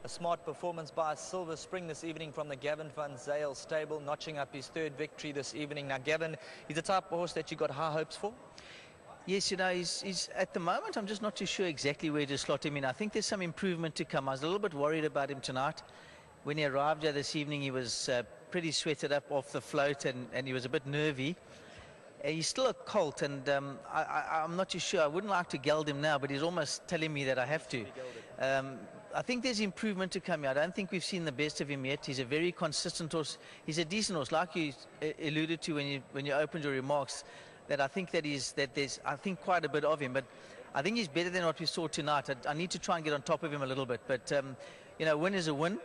A smart performance by Silver Spring this evening from the Gavin van Zyl stable, notching up his third victory this evening. Now, Gavin, he's the type of horse that you got high hopes for? Yes, you know, he's at the moment, I'm just not too sure exactly where to slot him in. I think there's some improvement to come. I was a little bit worried about him tonight. When he arrived here this evening, he was pretty sweated up off the float and he was a bit nervy. He's still a colt, and I'm not too sure. I wouldn't like to geld him now, but he's almost telling me that I have to. I think there's improvement to come here. I don't think we've seen the best of him yet. He's a very consistent horse. He's a decent horse, like you alluded to when you opened your remarks. That I think there's quite a bit of him, but I think he's better than what we saw tonight. I need to try and get on top of him a little bit, but you know, win is a win.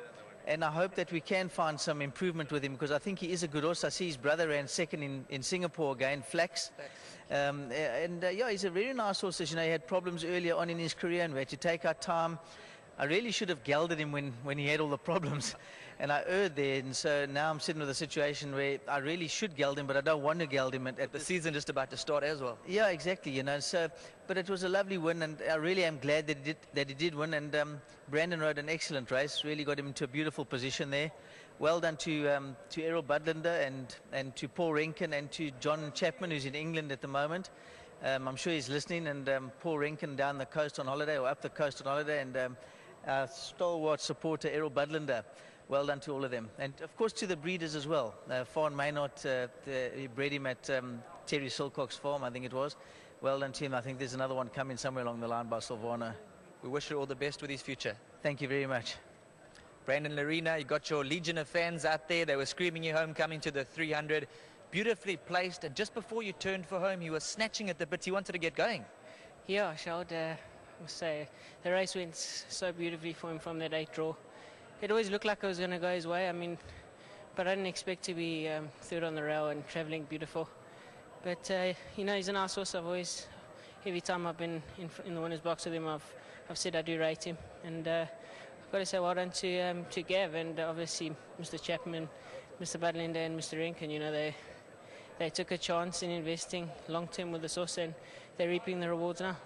And I hope that we can find some improvement with him, because I think he is a good horse. I see his brother ran second in Singapore again, Flax. Yeah, he's a very nice horse. As you know, he had problems earlier on in his career and we had to take our time. I really should have gelded him when he had all the problems, and I erred there. And so now I'm sitting with a situation where I really should geld him, but I don't want to geld him at the season just about to start as well. Yeah, exactly. You know, so but it was a lovely win, and I really am glad that he did win. And Brandon rode an excellent race, really got him into a beautiful position there. Well done to Errol Budlander and to Paul Renken and to John Chapman, who's in England at the moment. I'm sure he's listening, and Paul Renken down the coast on holiday, or up the coast on holiday, and stalwart supporter Errol Budlander. Well done to all of them, and of course to the breeders as well. Fawn Maynard, he bred him at Terry Silcock's farm, I think it was. Well done to him. I think there's another one coming somewhere along the line by Silvano. We wish you all the best with his future. Thank you very much. Brandon Larina, you got your legion of fans out there. They were screaming you home coming to the 300. Beautifully placed, and just before you turned for home, he was snatching at the bit. He wanted to get going. Yeah, I showed. Say the race went so beautifully for him from that 8 draw. It always looked like it was going to go his way. I mean, but I didn't expect to be third on the rail and travelling beautiful. But you know, he's a nice horse. I've always, every time I've been in the winner's box with him, I've said I do rate him. And I've got to say well done to Gav, and obviously Mr. Chapman, Mr. Budlander and Mr. Renken. You know, they took a chance in investing long term with this horse, and they're reaping the rewards now.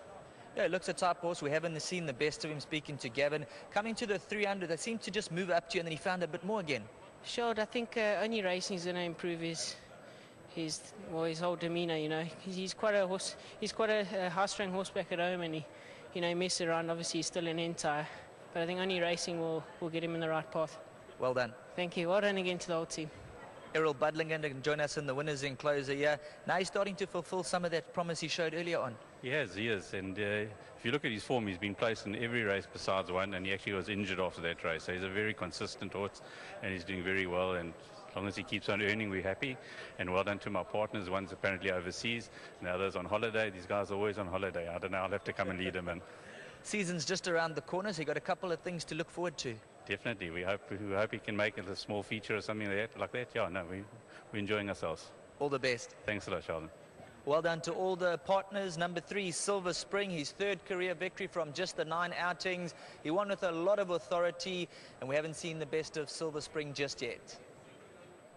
Yeah, it looks a type horse. We haven't seen the best of him, speaking to Gavin. Coming to the 300, they seemed to just move up to you, and then he found a bit more again. Sure, I think only racing is going to improve his whole demeanour. You know, he's quite a horse. He's quite a high-strung horseback at home, and he messes around. Obviously, he's still an entire, but I think only racing will get him in the right path. Well done. Thank you. Well done again to the whole team. Errol Budlander can join us in the winners enclosure here. Now he's starting to fulfill some of that promise he showed earlier on. He is. And if you look at his form, he's been placed in every race besides one, and he actually was injured after that race. So he's a very consistent horse, and he's doing very well. And as long as he keeps on earning, we're happy. And well done to my partners. One's apparently overseas, and the other's on holiday. These guys are always on holiday. I don't know. I'll have to come and lead them in. Season's just around the corner, so you've got a couple of things to look forward to. Definitely. We hope he can make it a small feature or something like that. Yeah, no, we're enjoying ourselves. All the best. Thanks a lot, Sheldon. Well done to all the partners. Number 3, Silver Spring, his third career victory from just the 9 outings. He won with a lot of authority, and we haven't seen the best of Silver Spring just yet.